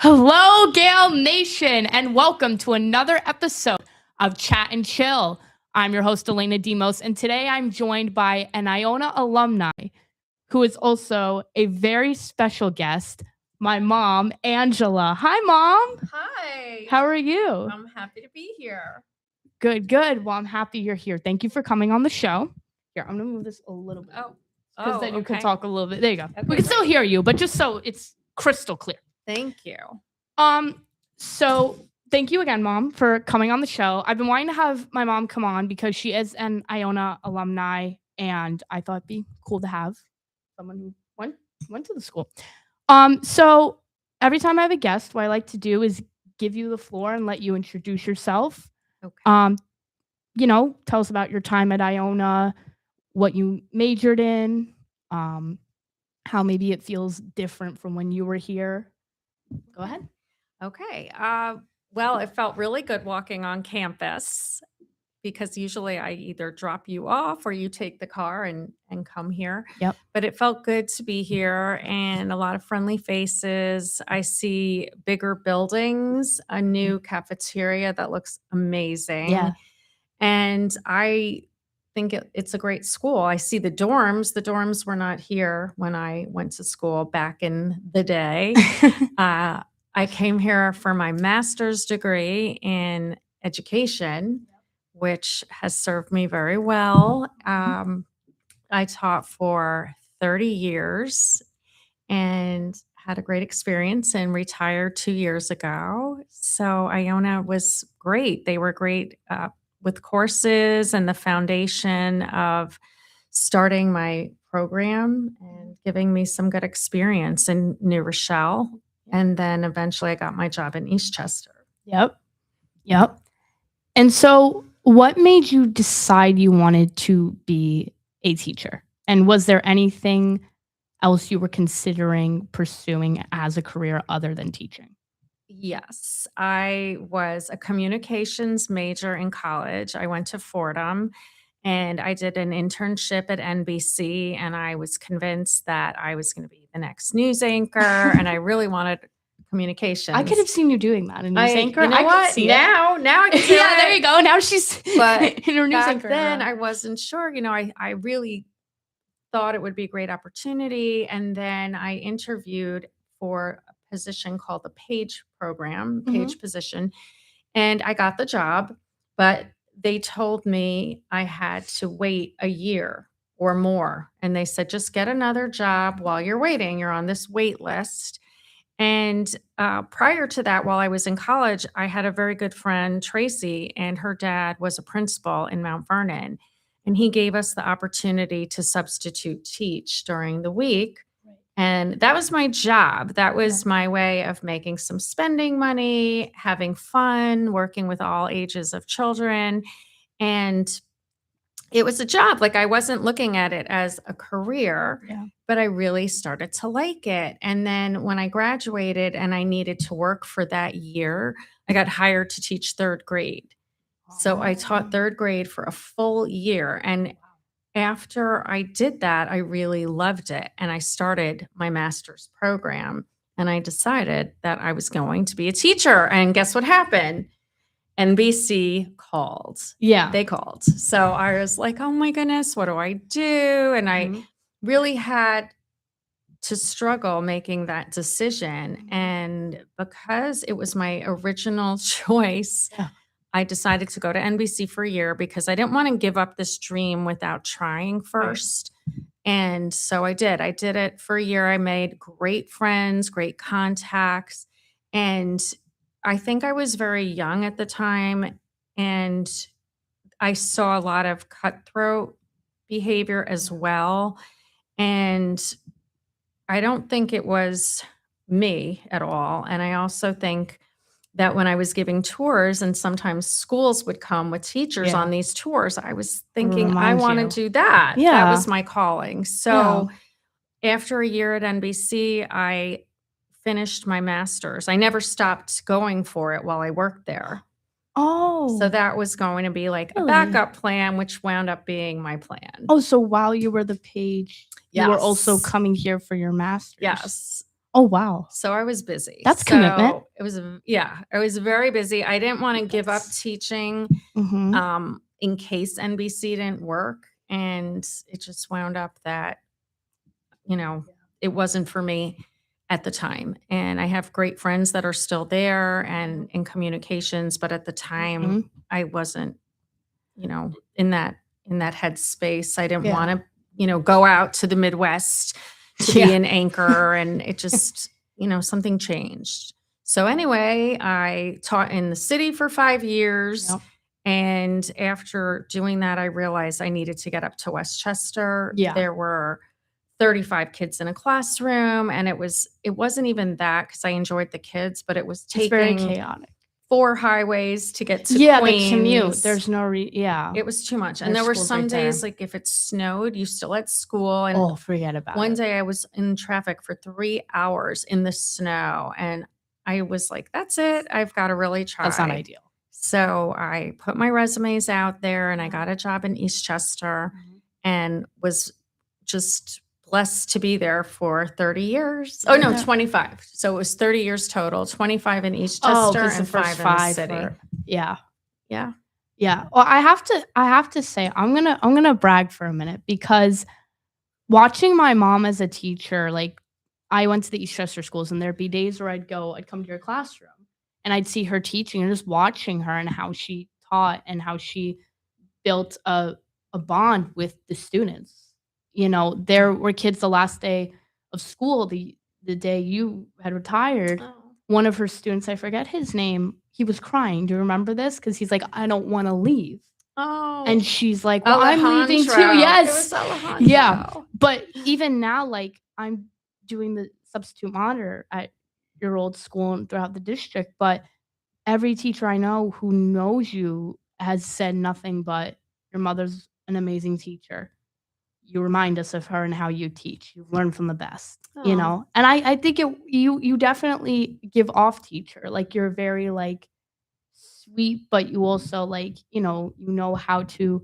Hello, Gale Nation, and welcome to another episode of Chat and Chill. I'm your host, Elena Demos, and today I'm joined by an Iona alumni who is also a very special guest, my mom, Angela. Hi, Mom. Hi. How are you? I'm happy to be here. Good, good. Well, I'm happy you're here. Thank you for coming on the show. Here, I'm going to move this a little bit. Because then you could talk a little bit. There you go. Okay, we can still hear you, but just so it's crystal clear. Thank you. So thank you again, Mom, for coming on the show. I've been wanting to have my mom come on because she is an Iona alumni, and I thought it'd be cool to have someone who went to the school. So every time I have a guest, what I like to do is give you the floor and let you introduce yourself. Okay. Tell us about your time at Iona, what you majored in, how maybe it feels different from when you were here. Go ahead. Okay. Well, it felt really good walking on campus because usually I either drop you off or you take the car and come here. Yep. But it felt good to be here and a lot of friendly faces. I see bigger buildings, a new cafeteria that looks amazing. Yeah. And I think it's a great school. I see the dorms. The dorms were not here when I went to school back in the day. I came here for my master's degree in education, which has served me very well. I taught for 30 years and had a great experience and retired 2 years ago. So Iona was great. They were great with courses and the foundation of starting my program and giving me some good experience in New Rochelle. And then eventually I got my job in Eastchester. Yep. And so what made you decide you wanted to be a teacher? And was there anything else you were considering pursuing as a career other than teaching? Yes, I was a communications major in college. I went to Fordham and I did an internship at NBC, and I was convinced that I was going to be the next news anchor, and I really wanted communications. I could have seen you doing that. A news anchor. You know I what? could see now I can see yeah, there you go. Now she's But in her news back anchor. then I wasn't sure. I really thought it would be a great opportunity, and then I interviewed for a position called the page position, and I got the job, but they told me I had to wait a year or more, and they said, just get another job while you're waiting. You're on this wait list. And prior to that, while I was in college, I had a very good friend, Tracy, and her dad was a principal in Mount Vernon. And he gave us the opportunity to substitute teach during the week. Right. And that was my job. That was my way of making some spending money, having fun, working with all ages of children. And it was a job. Like, I wasn't looking at it as a career, but I really started to like it. And then when I graduated and I needed to work for that year, I got hired to teach third grade. So I taught third grade for a full year. And after I did that, I really loved it. And I started my master's program. And I decided that I was going to be a teacher. And guess what happened? NBC called. Yeah. They called. So I was like, oh my goodness, what do I do? And I really had to struggle making that decision. And because it was my original choice, I decided to go to NBC for a year because I didn't want to give up this dream without trying first. And so I did. I did it for a year. I made great friends, great contacts. And I think I was very young at the time. And I saw a lot of cutthroat behavior as well. And I don't think it was me at all. And I also think that when I was giving tours and sometimes schools would come with teachers on these tours, I was thinking, I want to do that. That was my calling. So after a year at NBC, I finished my master's. I never stopped going for it while I worked there. Oh. So that was going to be like a backup plan, which wound up being my plan. Oh, so while you were the page, you were also coming here for your master's. Yes. Oh, wow. So I was busy. That's commitment. It was I was very busy. I didn't want to give up That's teaching in case NBC didn't work, and it just wound up that, you know, it wasn't for me at the time. And I have great friends that are still there and in communications, but at the time I wasn't, in that headspace. I didn't want to, go out to the Midwest to be an anchor, and it just, something changed. So anyway, I taught in the city for 5 years. Yep. And after doing that, I realized I needed to get up to Westchester. Yeah. There were 35 kids in a classroom, and it wasn't even that, because I enjoyed the kids, but it was It's very taking chaotic. 4 highways to get to The Queens. commute. There's no It was too much. And Their there were school's some right there. days, like if it snowed, you still at school. And forget about one it. day I was in traffic for 3 hours in the snow, and I was like, that's it. I've got to really try. That's not ideal. So I put my resumes out there, and I got a job in Eastchester and was just blessed to be there for 30 years. Oh, no, 25. So it was 30 years total, 25 in Eastchester and 5 in the city. Yeah. Yeah. Yeah. Well, I have to say, I'm gonna brag for a minute, because watching my mom as a teacher, like, I went to the Eastchester schools, and there'd be days where I'd come to your classroom and I'd see her teaching, and just watching her and how she taught and how she built a bond with the students. There were kids the last day of school, the day you had retired. Oh. One of her students, I forget his name, he was crying. Do you remember this? Because he's like, I don't want to leave. Oh. And she's like, well, I'm leaving too. Alejandro. Yes. It was Alejandro. Yeah. But even now, like, I'm doing the substitute monitor at your old school and throughout the district. But every teacher I know who knows you has said nothing but, your mother's an amazing teacher. You remind us of her and how you teach. You've learned from the best, Aw. And I think you definitely give off teacher. Like, you're very, like, sweet, but you also, like, you know how to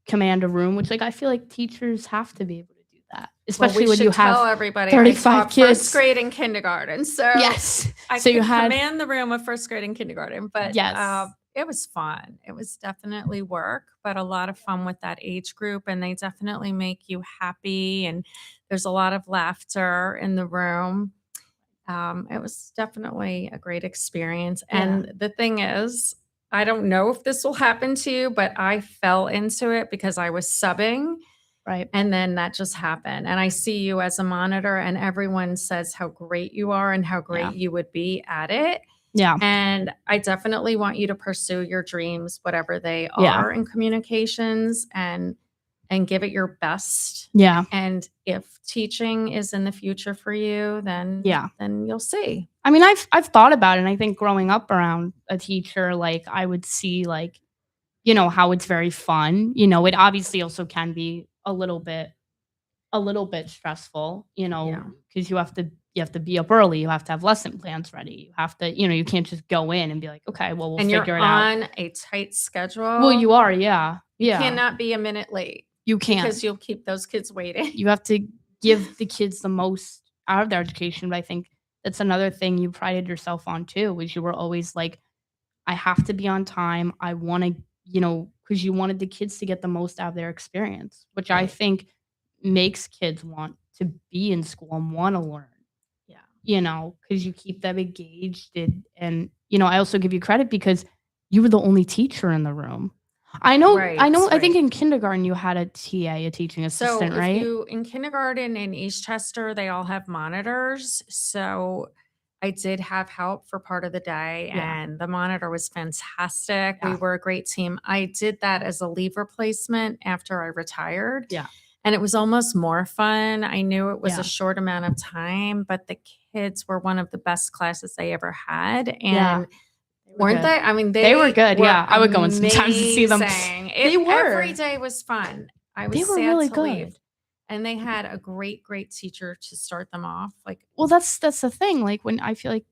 command a room, which, like, I feel like teachers have to be able to do that, especially when you have tell everybody 35 I taught kids. first grade and kindergarten. So Yes. I So could you had command the room of first grade and kindergarten, but Yes. it was fun. It was definitely work, but a lot of fun with that age group, and they definitely make you happy, and there's a lot of laughter in the room. It was definitely a great experience. And the thing is, I don't know if this will happen to you, but I fell into it because I was subbing. Right. And then that just happened. And I see you as a monitor, and everyone says how great you are and how great you would be at it. Yeah. And I definitely want you to pursue your dreams, whatever they are, in communications, and give it your best. Yeah. And if teaching is in the future for you, then you'll see. I mean, I've thought about it, and I think growing up around a teacher, like, I would see, like, how it's very fun. It obviously also can be a little bit stressful, because you have to be up early. You have to have lesson plans ready. You have to, you can't just go in and be like, okay, well, we'll figure it out. And you're on a tight schedule. Well, you are, yeah. You cannot be a minute late. You can't. Because you'll keep those kids waiting. You have to give the kids the most out of their education. But I think that's another thing you prided yourself on too, was you were always like, I have to be on time. I want to, because you wanted the kids to get the most out of their experience, which I think makes kids want to be in school and want to learn. Yeah. Because you keep them engaged. And I also give you credit because you were the only teacher in the room. I know. I think in kindergarten you had a TA, a teaching assistant, right? In kindergarten in Eastchester, they all have monitors. So I did have help for part of the day, and the monitor was fantastic. We were a great team. I did that as a leave replacement after I retired. Yeah. And it was almost more fun. I knew it was a short amount of time, but the kids were one of the best classes I ever had. And weren't they? I mean, they were good. Yeah. I would go in sometimes to see them. They were. Every day was fun. They were really good. Leave. And they had a great, great teacher to start them off. Well, that's the thing. Like, when I feel like,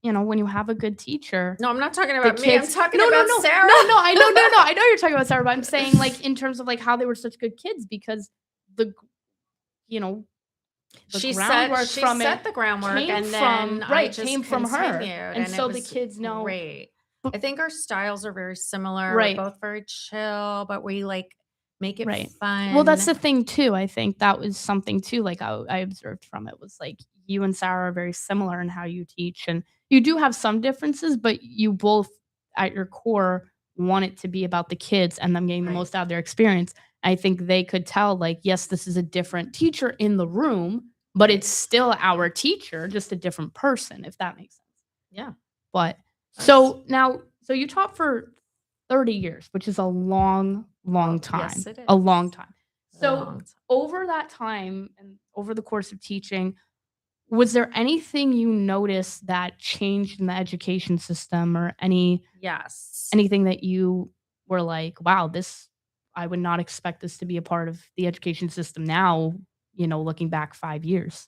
when you have a good teacher. No, I'm not talking about me. I'm talking about Sarah. No. I know you're talking about Sarah, but I'm saying, like, in terms of, like, how they were such good kids, because She groundwork from it set the groundwork, came and from then I just came from her, continued, and and it so the was kids know. great. But I think our styles are very similar. We're right, both very chill, but we, like, make it right. Well, that's fun. the thing too. I think that was something too. Like I observed from it was like you and Sarah are very similar in how you teach, and you do have some differences, but you both at your core want it to be about the kids and them getting the Right. most out of their experience. I think they could tell, like, yes, this is a different teacher in the room, but Right. it's still our teacher, just a different person, if that makes sense. Yeah. But That's so now, so you taught for 30 years, which is a long, long yes, time, it a is. long time. A So long time. over that time and over the course of teaching, was there anything you noticed that changed in the education system or Yes. anything that you were like, wow, this I would not expect this to be a part of the education system now, looking back 5 years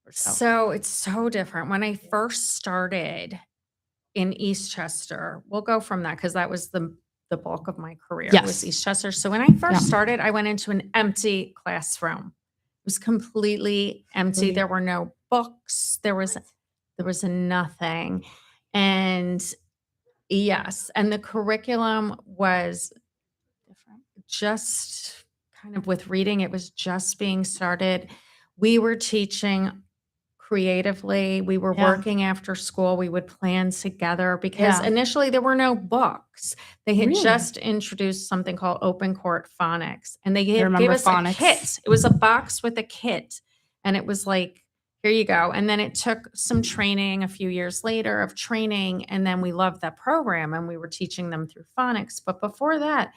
or so? So, it's so different. When I Yeah. first started in Eastchester, we'll go from that because that was the bulk of my career was Yes. Eastchester. So when I Yeah. first started, I went into an empty classroom. It was completely empty. Really? There were no books. There was nothing. And yes, and the curriculum was Different. just kind of with reading, it was just being started. We were teaching creatively. We were Yeah. working after school. We would plan together because Yeah. initially there were no books. They had Really? just introduced something called open court phonics, and they I gave remember us a phonics. kit. It was a box with a kit, and it was like, here you go. And then it took some training a few years later of training, and then we loved that program and we were teaching them through phonics. But before that,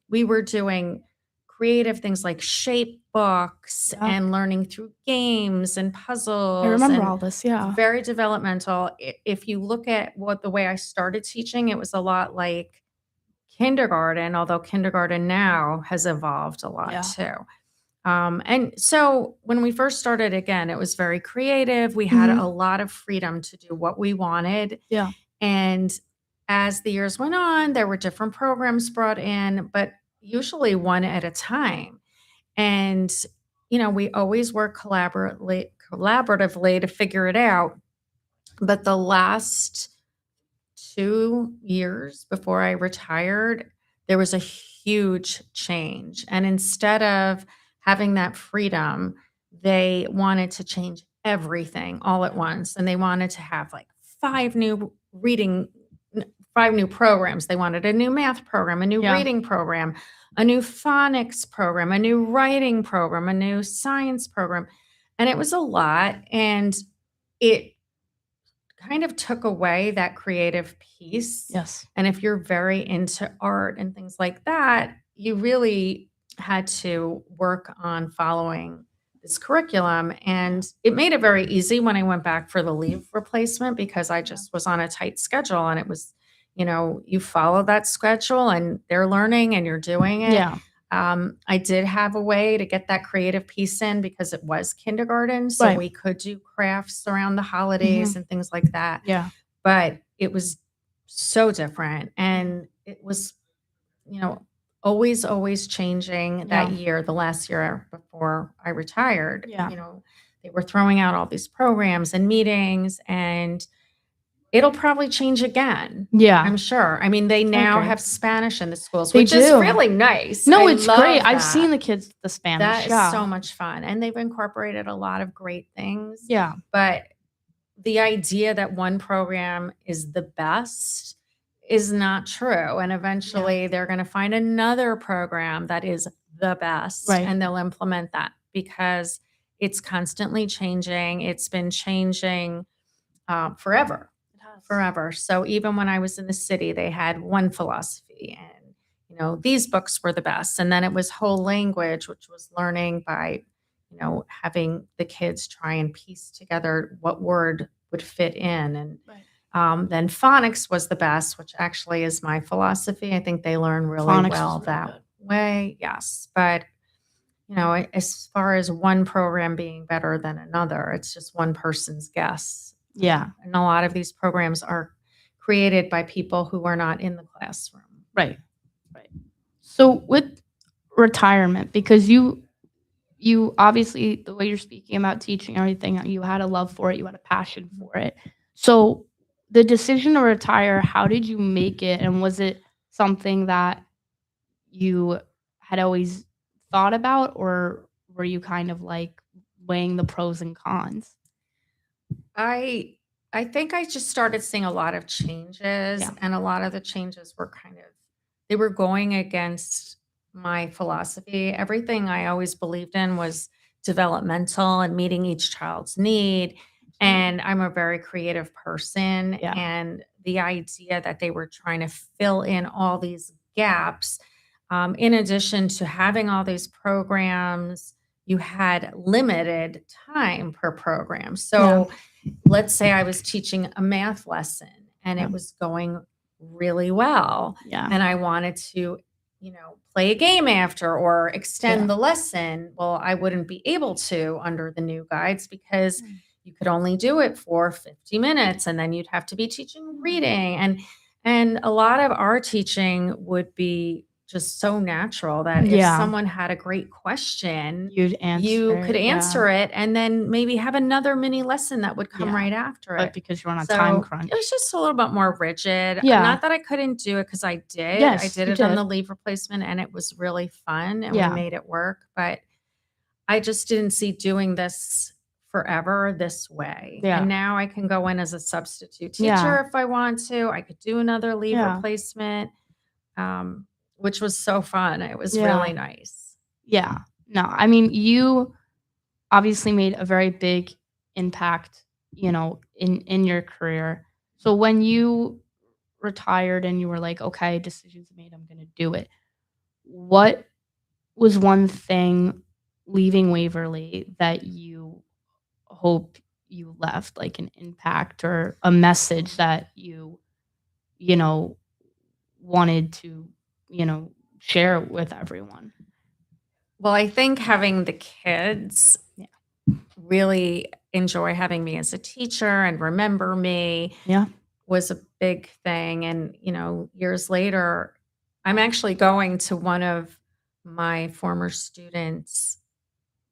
we were doing creative things like shape books Yeah. and learning through games and I puzzles, remember and all this, it's yeah. very developmental. If you look at what the way I started teaching, it was a lot like kindergarten, although kindergarten now has evolved a lot Yeah. too. And so when we first started, again, it was very creative. We had Mhm. a lot of freedom to do what we wanted. Yeah. And as the years went on, there were different programs brought in, but usually one at a time. And, we always work collaboratively to figure it out. But the last 2 years before I retired, there was a huge change. And instead of having that freedom, they wanted to change everything all at Yeah. once. And they wanted to have like five new reading, 5 new programs. They wanted a new math program, a new Yeah. reading program, a new phonics program, a new writing program, a new science program. And it was a lot. And it kind of took away that creative piece. Yes. And if you're very into art and things like that, you really had to work on following this curriculum. And it made it very easy when I went back for the leave replacement because I Yeah. just was on a tight schedule and it was, you follow that schedule and they're learning and you're doing it. Yeah. I did have a way to get that creative piece in because it was kindergarten. So Right. we could do crafts around the holidays Mhm. and things like that. Yeah. But it was so different. And it was, you know, always changing that Yeah. year, the last year before I retired. Yeah. They were throwing out all these programs and meetings, and it'll probably change again. Yeah. I'm sure. I mean, they I now agree. have Spanish in the schools, They which is do. really nice. No, I it's great. love I've seen that. the kids the Spanish, That is yeah. so much fun. And they've incorporated a lot of great things. Yeah. But the idea that one program is the best is not true. And eventually they're going to find another program that is the best Right. and they'll implement that because it's constantly changing. It's been changing forever. It has. Forever. So even when I was in the city, they had one philosophy and these books were the best. And then it was whole language, which was learning by, having the kids try and piece together what word would fit in. And Right. then phonics was the best, which actually is my philosophy. I think they learn really Phonics well was really that good. way. Yes. But, as far as one program being better than another, it's just one person's guess. Yeah. And a lot of these programs are created by people who are not in the classroom. Right. Right. So with retirement, because you you obviously, the way you're speaking about teaching everything, you had a love for it, you had a passion for it. So the decision to retire, how did you make it? And was it something that you had always thought about, or were you kind of like weighing the pros and cons? I I think I just started seeing a lot of changes, Yeah. and a lot of the changes were kind of they were going against my philosophy. Everything I always believed in was developmental and meeting each child's need. Absolutely. And I'm a very creative person. Yeah. And the idea that they were trying to fill in all these gaps, in addition to having all these programs, you had limited time per program. Yeah. So let's say I was teaching a math lesson and Yeah. it was going really well, Yeah. and I wanted to, play a game after or extend Yeah. the lesson. Well, I wouldn't be able to under the new guides because Mm. you could only do it for 50 minutes and then you'd have to be teaching reading, and a lot of our teaching would be just so natural that if Yeah. someone had a great question, You'd you could answer, yeah. answer it and then maybe have another mini lesson that would come Yeah. right after But it. because you're on a time So, it crunch. was just a little bit more rigid. Yeah. Not that I couldn't do it because I did. I Yes, did you it on the did. leave replacement and it was really fun and we Yeah. made it work, but I just didn't see doing this forever this way. And Yeah. now I can go in as a substitute Yeah. teacher if I want to. I could do another leave Yeah. replacement, um, which was so fun. It was Yeah. really nice. Yeah. No, I mean, you obviously made a very big impact, in your career. So when you retired and you were like, "Okay, decisions made, I'm gonna do it." What was one thing leaving Waverly that you hope you left, like an impact or a message that you know, wanted to, you know, share with everyone? Well, I think having the kids Yeah. really enjoy having me as a teacher and remember me Yeah. was a big thing. And, years later, I'm actually going to one of my former students'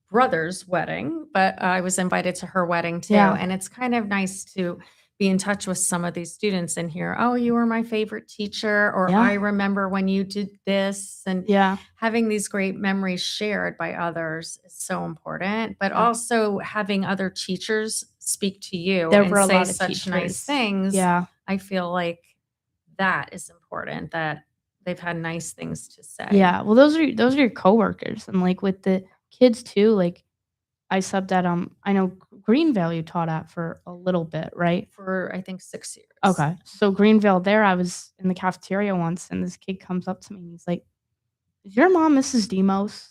brother's wedding, but I was invited to her wedding too. Yeah. And it's kind of nice to be in touch with some of these students and hear, oh, you were my favorite teacher, or Yeah. I remember when you did this. And Yeah. having these great memories shared by others is so important, but Yeah. also having other teachers speak to you There and were a say lot of such nice teachers. things. Yeah. I feel like that is important, that they've had nice things to say. Yeah. Well, those are your coworkers, and, like, with the kids too, like, I subbed at, I know Greenvale you taught at for a little bit, right? For I think 6 years. Okay. So Greenvale there, I was in the cafeteria once, and this kid comes up to me, and he's like, "Is your mom Mrs. Demos?"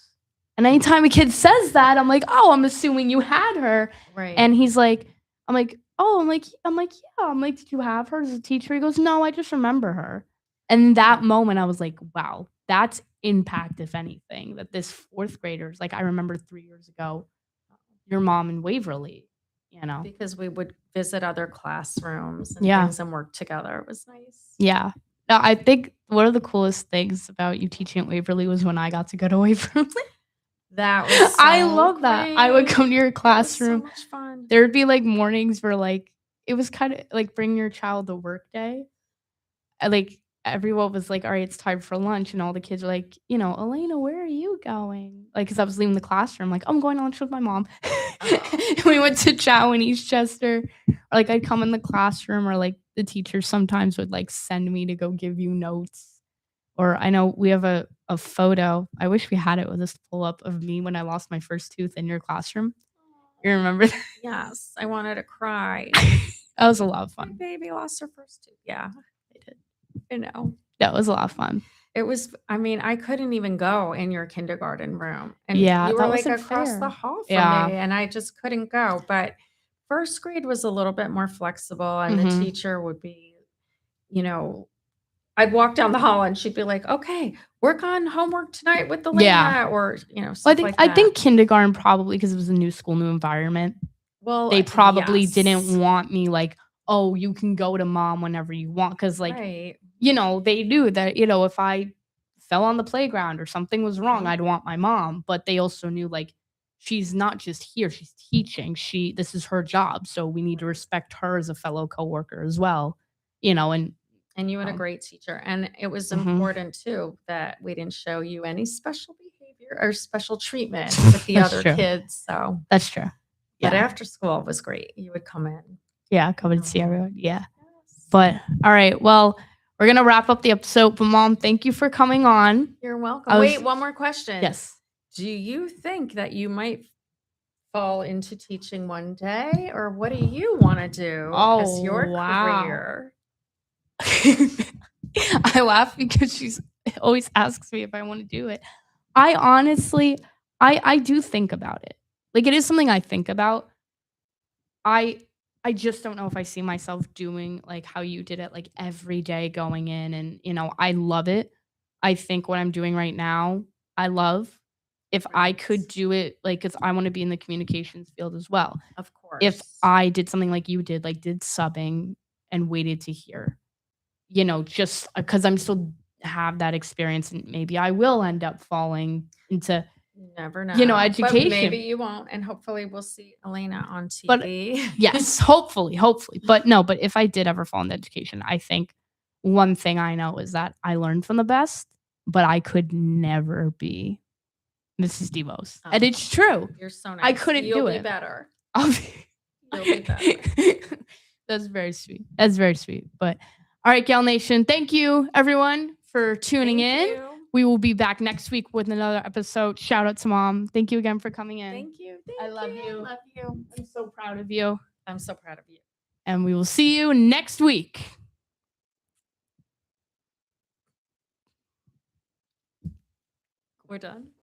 And anytime a kid says that, I'm like, "Oh, I'm assuming you had her." Right. And he's like, I'm like, "Oh," I'm like, "Yeah." I'm like, "Did you have her as a teacher?" He goes, "No, I just remember her." And that moment, I was like, "Wow, that's impact, if anything, that this 4th graders, like, I remember 3 years ago, your mom in Waverly, you know?" Because we would visit other classrooms and Yeah. things and work together. It was nice. Yeah. No, I think one of the coolest things about you teaching at Waverly was when I got to go to Waverly. That was I so love that. I would come to your great. It was so classroom. much fun. There would be, like, mornings where, like, it was kinda like bring your child to work day. Like, everyone was like, "Alright, it's time for lunch," and all the kids were like, "Elena, where are you going?" Like, 'cause I was leaving the classroom, like, "I'm going to lunch with my mom." Oh. We went to Chow in Eastchester. Or, like, I'd come in the classroom or, like, the teachers sometimes would, like, send me to go give you notes. Or I know we have a photo, I wish we had it with us to pull up, of me when I lost my first tooth in your classroom. You remember that? Yes, I wanted to cry. That was a lot of My fun. baby lost her first tooth. Yeah, I did. That That was a lot of fun. it was. I mean, I couldn't even go in your kindergarten room, and Yeah, you were that like wasn't across the fair. hall from Yeah. me, and I just couldn't go. But first grade was a little bit more flexible, and the Mhm. teacher would be, you know, I'd walk down the hall and she'd be like, "Okay, work on homework tonight with Yeah. Elena," or, Well, stuff like I that. think kindergarten probably because it was a new school, new environment, Well, they probably yes. didn't want me like, "Oh, you can go to mom whenever you want," because like, Right. they knew that, if I fell on the playground or something was wrong, Mhm. I'd want my mom, but they also knew, like, she's not just here, she's teaching. This is her job. So we need to respect her as a fellow coworker as well, and And you had a um, great teacher, and it was mhm. important too that we didn't show you any special behavior or special treatment with the That's other true. kids, so That's true. but Yeah. after school was great. You would come in. Yeah. Come and see Mhm. everyone. Yeah. Yes. But all right. Well, we're going to wrap up the episode. But mom, thank you for coming on. You're welcome. I was, Wait, one more question. yes. Do you think that you might fall into teaching one day, or what do you wanna do as Oh, your wow. career? I laugh because she's always asks me if I want to do it. I honestly, I do think about it. Like it is something I think about. I I just don't know if I see myself doing like how you did it, like every day going in and I love it. I think what I'm doing right now, I love. If I Right. could do it, like, because I want to be in the communications field as well. Of If course. I did something like you did, like did subbing and waited to hear, just because I'm still have that experience and maybe I will end up falling into, You never know, but maybe education. you won't, and hopefully we'll see Elena on But TV. yes, hopefully. But no, but if I did ever fall into education, I think one thing I know is that I learned from the best, but I could never be Mrs. Devos. And Oh, it's true. you're so nice. I couldn't You'll do be it. better. I'll You'll be better. That's very sweet. That's very sweet. But all right, Gal Nation, thank you everyone for tuning Thank in. you. We will be back next week with another episode. Shout out to mom. Thank you again for coming in. Thank you. I love you. Love you. I'm so proud of you. I'm so proud of you. And we will see you next week. We're done.